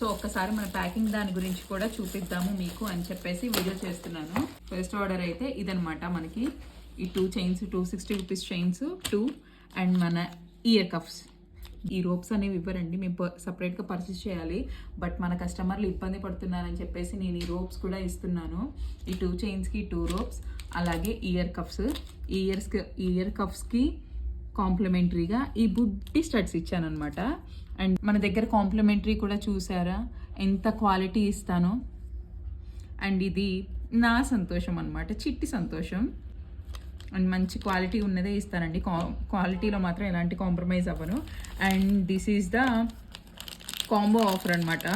So ఒక్కసారి మన packing దాని గురించి కూడా చూపిద్దాము మీకు అని చెప్పేసి వీడియో చేస్తున్నాను. ఫస్ట్ ఆర్డర్ అయితే ఇదనమాట. మనకి ఈ 2 చైన్స్ 260 రూపీస్ చైన్స్ 2 అండ్ మన ఇయర్ కఫ్స్. ఈ రోప్స్ అనేవి ఇవ్వరండి, మేము సపరేట్గా పర్చేస్ చేయాలి. బట్ మన కస్టమర్లు ఇబ్బంది పడుతున్నారని చెప్పేసి నేను ఈ రోప్స్ కూడా ఇస్తున్నాను. ఈ 2 చైన్స్కి 2 రోప్స్, అలాగే ఇయర్ కఫ్స్. ఇయర్ కఫ్స్కి కాంప్లిమెంటరీగా ఈ బుడ్డి స్టడ్స్ ఇచ్చాను అనమాట. అండ్ మన దగ్గర కాంప్లిమెంటరీ కూడా చూసారా ఎంత క్వాలిటీ ఇస్తానో. అండ్ ఇది నా సంతోషం అనమాట, చిట్టి సంతోషం. అండ్ మంచి క్వాలిటీ ఉన్నదే ఇస్తానండి, క్వాలిటీలో మాత్రం ఎలాంటి కాంప్రమైజ్ అవ్వను. And this is the combo offer అనమాట.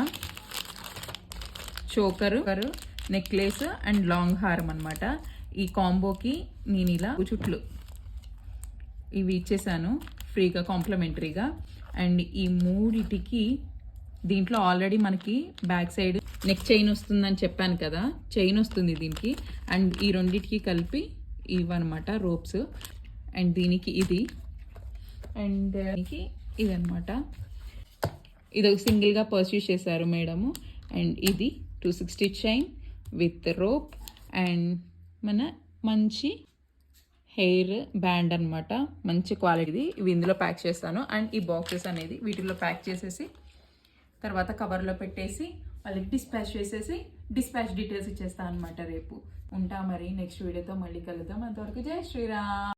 చోకరు, నెక్లెస్ అండ్ లాంగ్ హారం అనమాట. ఈ కాంబోకి నేను ఇలా చుట్లు ఇవి ఇచ్చేసాను ఫ్రీగా కాంప్లిమెంటరీగా. అండ్ ఈ మూడిటికి దీంట్లో ఆల్రెడీ మనకి బ్యాక్ సైడ్ నెక్ చైన్ వస్తుందని చెప్పాను కదా, చైన్ వస్తుంది దీనికి. అండ్ ఈ రెండింటికి కలిపి ఇవన్నమాట రోప్స్. అండ్ దీనికి ఇది, అండ్ దీనికి ఇదనమాట. ఇది ఒక సింగిల్గా పర్చేస్ చేశారు మేడము. అండ్ ఇది 260 చైన్ విత్ రోప్ అండ్ మన మంచి హెయిర్ బ్యాండ్ అనమాట, మంచి క్వాలిటీది. ఇవి ఇందులో ప్యాక్ చేస్తాను. అండ్ ఈ బాక్సెస్ అనేది వీటిల్లో ప్యాక్ చేసేసి తర్వాత కవర్లో పెట్టేసి వాళ్ళకి డిస్పాచ్ చేసేసి డిస్పాచ్ డీటెయిల్స్ ఇచ్చేస్తాను అనమాట. రేపు ఉంటా మరి, నెక్స్ట్ వీడియోతో మళ్ళీ కలుద్దాం. అంతవరకు జై శ్రీరామ్.